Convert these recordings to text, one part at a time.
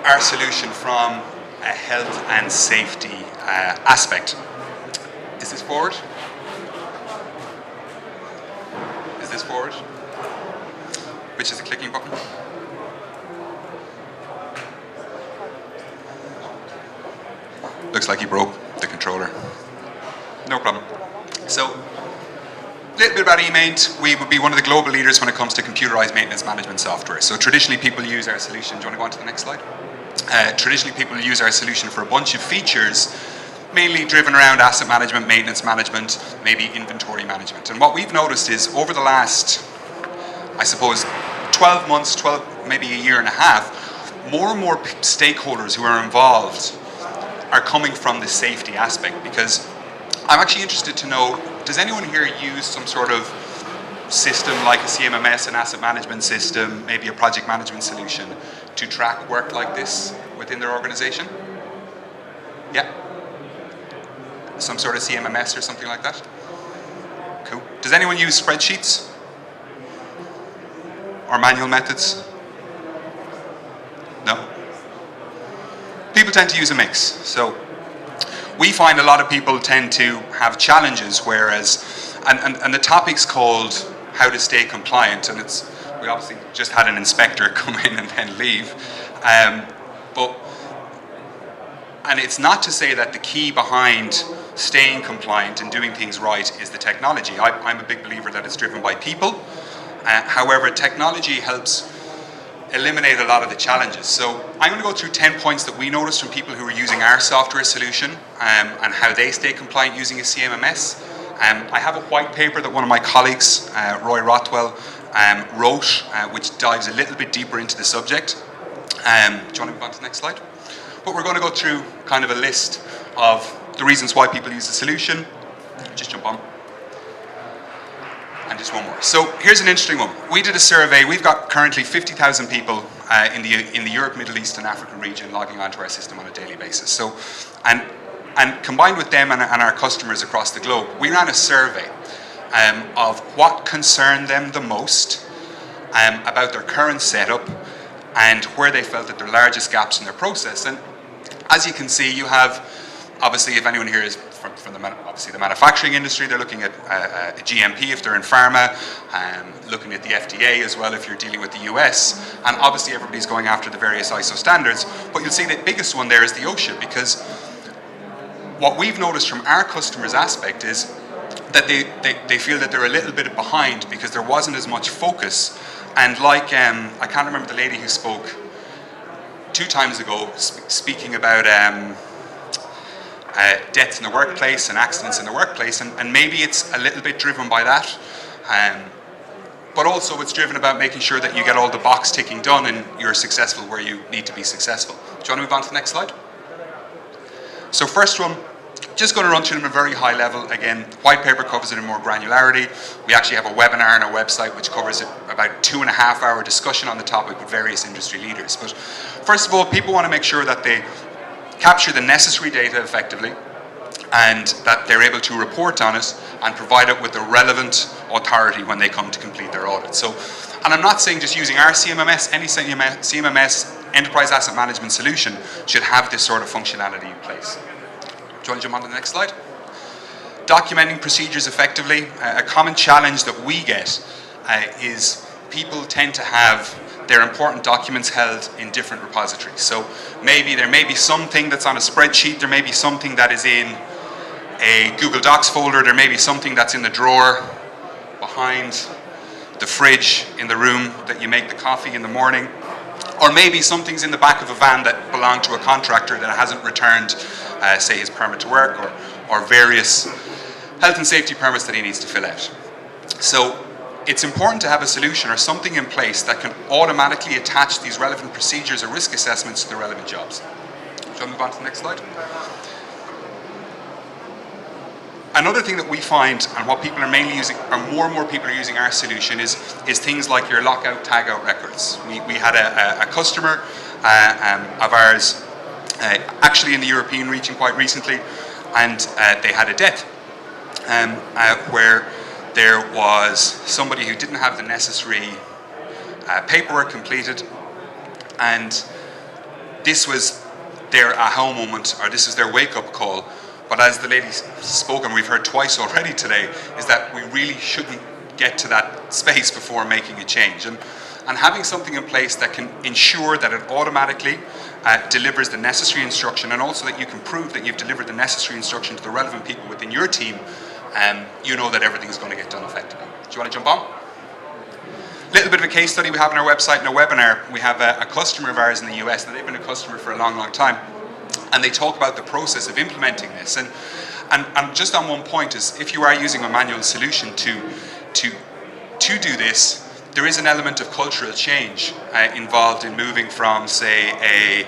our solution from a health and safety aspect. Is this forward? Is this forward? Which is the clicking button? Looks like you broke the controller. No problem. So, a little bit about eMaint. We would be one of the global leaders when it comes to computerized maintenance management software. So traditionally people use our solution. Do you want to go on to the next slide? Traditionally people use our solution for a bunch of features, mainly driven around asset management, maintenance management, maybe inventory management. And what we've noticed is over the last, I suppose, 12 months, maybe a year and a half, more and more stakeholders who are involved are coming from the safety aspect, because I'm actually interested to know, does anyone here use some sort of system like a CMMS, an asset management system, maybe a project management solution to track work like this within their organization? Yeah? Some sort of CMMS or something like that? Cool. Does anyone use spreadsheets? Or manual methods? No? People tend to use a mix. So we find a lot of people tend to have challenges, whereas, and the topic's called how to stay compliant, and we obviously just had an inspector come in and then leave. And it's not to say that the key behind staying compliant and doing things right is the technology. I'm a big believer that it's driven by people. However, technology helps eliminate a lot of the challenges. So I'm going to go through 10 points that we noticed from people who are using our software solution and how they stay compliant using a CMMS. I have a white paper that one of my colleagues, Roy Rothwell, wrote, which dives a little bit deeper into the subject. Do you want to move on to the next slide? But we're going to go through kind of a list of the reasons why people use the solution. Just jump on. And just one more. So here's an interesting one. We did a survey. We've got currently 50,000 people in the Europe, Middle East and African region logging onto our system on a daily basis. So, and combined with them and our customers across the globe, we ran a survey of what concerned them the most about their current setup and where they felt that their largest gaps in their process. And as you can see, you have, obviously, if anyone here is from obviously the manufacturing industry, they're looking at a GMP if they're in pharma, looking at the FDA as well if you're dealing with the US, and obviously everybody's going after the various ISO standards. But you'll see the biggest one there is the OSHA, because what we've noticed from our customers' aspect is that they feel that they're a little bit behind because there wasn't as much focus. And like, I can't remember the lady who spoke 2 times ago, speaking about deaths in the workplace and accidents in the workplace, and maybe it's a little bit driven by that, but also it's driven about making sure that you get all the box ticking done and you're successful where you need to be successful. Do you want to move on to the next slide? So first one, just going to run through them at a very high level. Again, white paper covers it in more granularity. We actually have a webinar on our website which covers it, about 2.5-hour discussion on the topic with various industry leaders. But first of all, people want to make sure that they capture the necessary data effectively and that they're able to report on it and provide it with the relevant authority when they come to complete their audit. So, and I'm not saying just using our CMMS, any CMMS enterprise asset management solution should have this sort of functionality in place. Do you want to jump on to the next slide? Documenting procedures effectively. A common challenge that we get is people tend to have their important documents held in different repositories. So maybe there may be something that's on a spreadsheet, there may be something that is in a Google Docs folder, there may be something that's in the drawer behind the fridge in the room that you make the coffee in the morning, or maybe something's in the back of a van that belonged to a contractor that hasn't returned, say, his permit to work or various health and safety permits that he needs to fill out. So it's important to have a solution or something in place that can automatically attach these relevant procedures or risk assessments to the relevant jobs. Shall we move on to the next slide? Another thing that we find, and what people are mainly using, or more and more people are using our solution, is things like your lockout, tagout records. We had a customer of ours, actually in the European region quite recently, and they had a death where there was somebody who didn't have the necessary paperwork completed, and this was their aha moment, or this is their wake-up call. But as the lady spoke, and we've heard twice already today, is that we really shouldn't get to that space before making a change. And having something in place that can ensure that it automatically delivers the necessary instruction, and also that you can prove that you've delivered the necessary instruction to the relevant people within your team, you know that everything is going to get done effectively. Do you want to jump on? A little bit of a case study we have on our website in a webinar. We have a customer of ours in the US, and they've been a customer for a long, long time. And they talk about the process of implementing this. And just on one point is, if you are using a manual solution to do this, there is an element of cultural change involved in moving from, say, a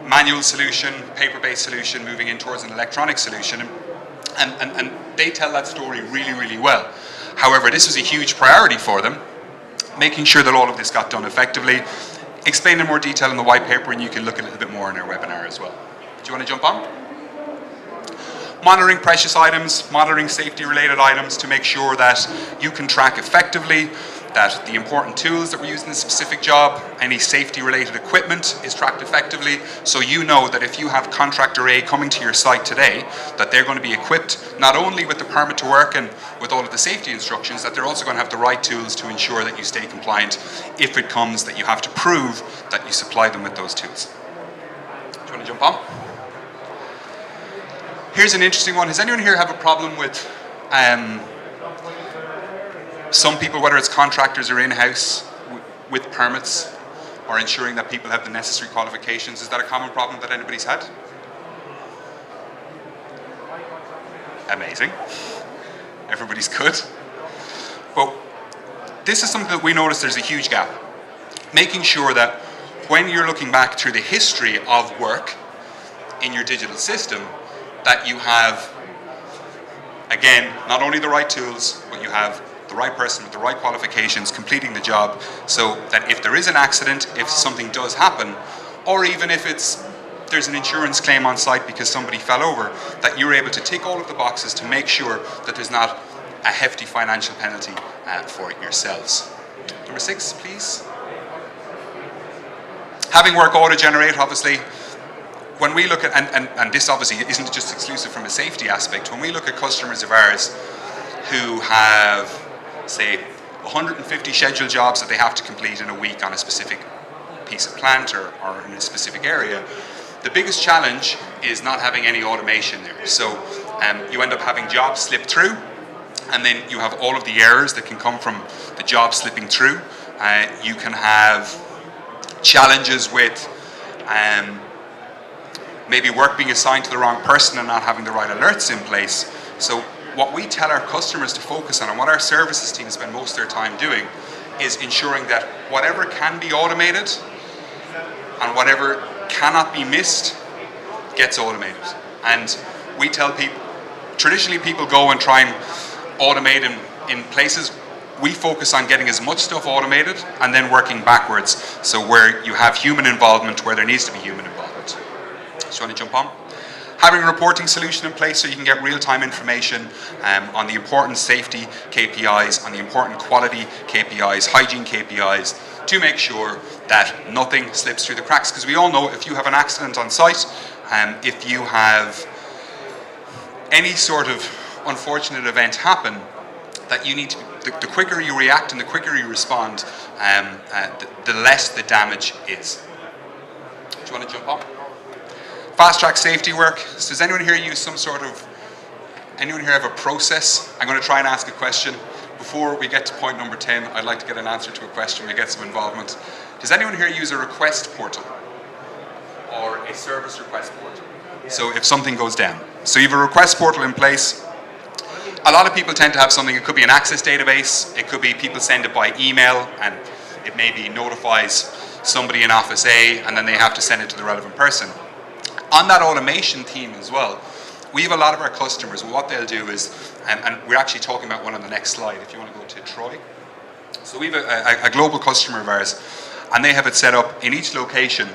manual solution, paper-based solution, moving in towards an electronic solution. And they tell that story really, really well. However, this was a huge priority for them, making sure that all of this got done effectively. Explain in more detail in the white paper, and you can look a little bit more in our webinar as well. Do you want to jump on? Monitoring precious items, monitoring safety-related items to make sure that you can track effectively, that the important tools that we're using in a specific job, any safety-related equipment is tracked effectively, so you know that if you have contractor A coming to your site today, that they're going to be equipped not only with the permit to work and with all of the safety instructions, that they're also going to have the right tools to ensure that you stay compliant if it comes that you have to prove that you supply them with those tools. Do you want to jump on? Here's an interesting one. Does anyone here have a problem with some people, whether it's contractors or in-house, with permits or ensuring that people have the necessary qualifications? Is that a common problem that anybody's had? Amazing. Everybody's good. But this is something that we notice there's a huge gap. Making sure that when you're looking back through the history of work in your digital system, that you have, again, not only the right tools, but you have the right person with the right qualifications completing the job, so that if there is an accident, if something does happen, or even if there's an insurance claim on site because somebody fell over, that you're able to tick all of the boxes to make sure that there's not a hefty financial penalty for yourselves. Number 6, please. Having work auto-generate, obviously. When we look at, and this obviously isn't just exclusive from a safety aspect, when we look at customers of ours who have, say, 150 scheduled jobs that they have to complete in a week on a specific piece of plant or in a specific area, the biggest challenge is not having any automation there. So you end up having jobs slip through, and then you have all of the errors that can come from the job slipping through. You can have challenges with maybe work being assigned to the wrong person and not having the right alerts in place. So what we tell our customers to focus on, and what our services team spend most of their time doing, is ensuring that whatever can be automated and whatever cannot be missed gets automated. And we tell people, traditionally people go and try and automate in places. We focus on getting as much stuff automated and then working backwards, so where you have human involvement where there needs to be human involvement. So you want to jump on? Having a reporting solution in place so you can get real-time information on the important safety KPIs, on the important quality KPIs, hygiene KPIs, to make sure that nothing slips through the cracks. Because we all know if you have an accident on site, if you have any sort of unfortunate event happen, that you need to, the quicker you react and the quicker you respond, the less the damage is. Do you want to jump on? Fast track safety work. So does anyone here use anyone here have a process? I'm going to try and ask a question. Before we get to point number 10, I'd like to get an answer to a question, we get some involvement. Does anyone here use a request portal or a service request portal? So if something goes down. So you have a request portal in place. A lot of people tend to have something, it could be an access database, it could be people send it by email, and it maybe notifies somebody in Office A, and then they have to send it to the relevant person. On that automation theme as well, we have a lot of our customers, what they'll do is, and we're actually talking about one on the next slide, if you want to go to Troy. So we have a global customer of ours, and they have it set up in each location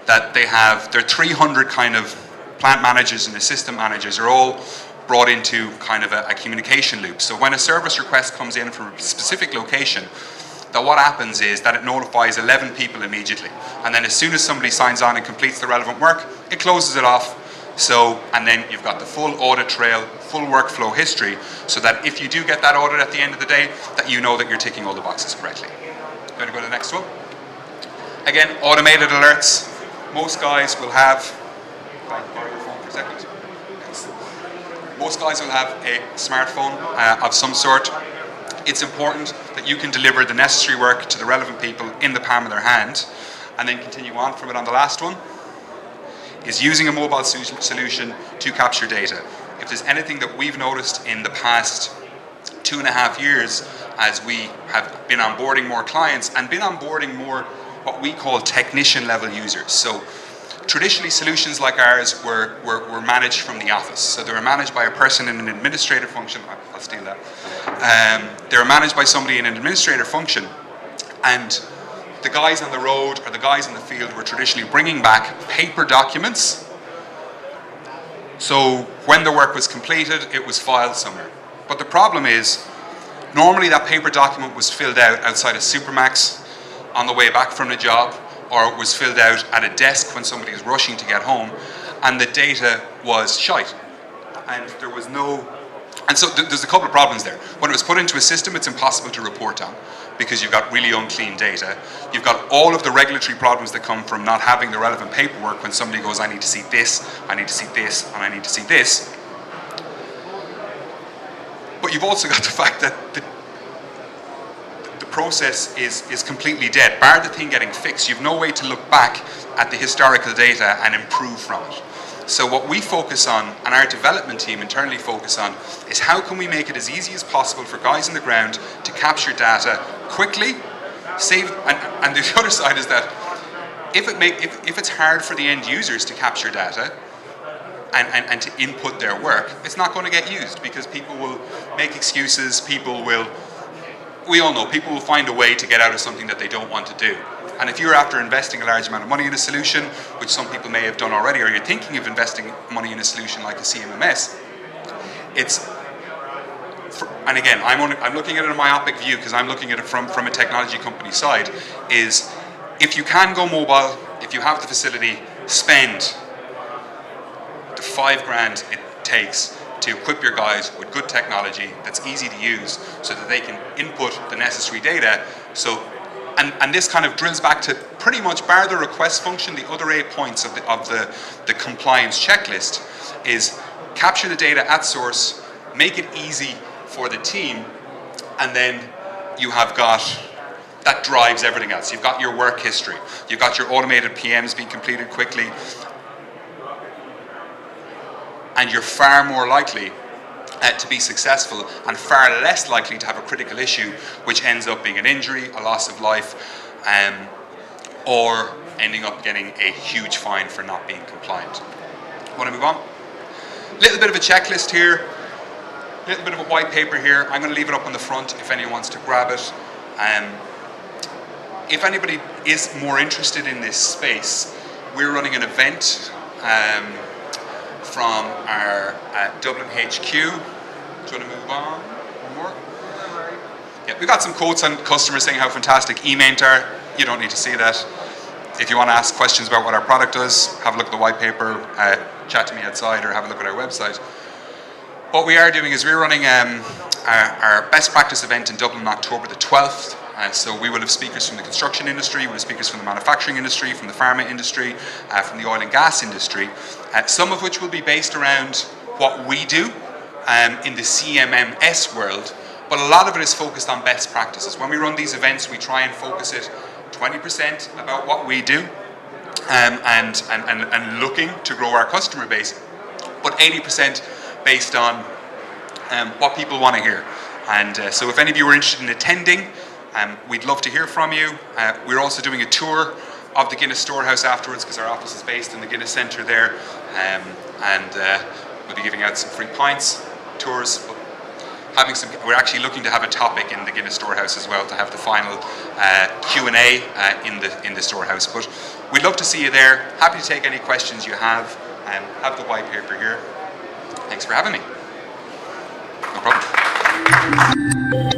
that they have, their 300 kind of plant managers and assistant managers are all brought into kind of a communication loop. So when a service request comes in from a specific location, that what happens is that it notifies 11 people immediately. And then as soon as somebody signs on and completes the relevant work, it closes it off. So, and then you've got the full audit trail, full workflow history, so that if you do get that audit at the end of the day, that you know that you're ticking all the boxes correctly. Going to go to the next one. Again, automated alerts. Most guys will have, can I borrow your phone for a second? Thanks. Most guys will have a smartphone of some sort. It's important that you can deliver the necessary work to the relevant people in the palm of their hand, and then continue on from it on the last one, is using a mobile solution to capture data. If there's anything that we've noticed in the past 2.5 years, as we have been onboarding more clients and been onboarding more what we call technician level users. So traditionally solutions like ours were managed from the office. So they were managed by a person in an administrative function. I'll steal that. They were managed by somebody in an administrative function, and the guys on the road or the guys in the field were traditionally bringing back paper documents. So when the work was completed, it was filed somewhere. But the problem is, normally that paper document was filled out outside a Supermax on the way back from the job, or it was filled out at a desk when somebody was rushing to get home, and the data was shite. And there was no, and so there's a couple of problems there. When it was put into a system, it's impossible to report on, because you've got really unclean data. You've got all of the regulatory problems that come from not having the relevant paperwork when somebody goes, I need to see this, I need to see this, and I need to see this. But you've also got the fact that the process is completely dead. Bar the thing getting fixed, you've no way to look back at the historical data and improve from it. So what we focus on, and our development team internally focus on, is how can we make it as easy as possible for guys on the ground to capture data quickly, save, and the other side is that if it's hard for the end users to capture data and to input their work, it's not going to get used, because people will make excuses, we all know, people will find a way to get out of something that they don't want to do. And if you're after investing a large amount of money in a solution, which some people may have done already, or you're thinking of investing money in a solution like a CMMS, and again, I'm looking at it in a myopic view, because I'm looking at it from a technology company side, is if you can go mobile, if you have the facility, spend the $5,000 it takes to equip your guys with good technology that's easy to use, so that they can input the necessary data. So, and this kind of drills back to pretty much, bar the request function, the other 8 points of the compliance checklist is capture the data at source, make it easy for the team, and then you have got, that drives everything else. You've got your work history, you've got your automated PMs being completed quickly, and you're far more likely to be successful and far less likely to have a critical issue, which ends up being an injury, a loss of life, or ending up getting a huge fine for not being compliant. Want to move on? Little bit of a checklist here, little bit of a white paper here. I'm going to leave it up on the front if anyone wants to grab it. If anybody is more interested in this space, we're running an event from our Dublin HQ. Do you want to move on? One more? Yeah, we got some quotes on customers saying how fantastic eMaint are. You don't need to see that. If you want to ask questions about what our product does, have a look at the white paper, chat to me outside, or have a look at our website. What we are doing is we're running our best practice event in Dublin on October the 12th. So we will have speakers from the construction industry, we'll have speakers from the manufacturing industry, from the pharma industry, from the oil and gas industry, some of which will be based around what we do in the CMMS world, but a lot of it is focused on best practices. When we run these events, we try and focus it 20% about what we do and looking to grow our customer base, but 80% based on what people want to hear. And so if any of you are interested in attending, we'd love to hear from you. We're also doing a tour of the Guinness Storehouse afterwards, because our office is based in the Guinness Centre there, and we'll be giving out some free pints, tours. We're actually looking to have a topic in the Guinness Storehouse as well, to have the final Q&A in the storehouse. But we'd love to see you there. Happy to take any questions you have. Have the white paper here. Thanks for having me. No problem.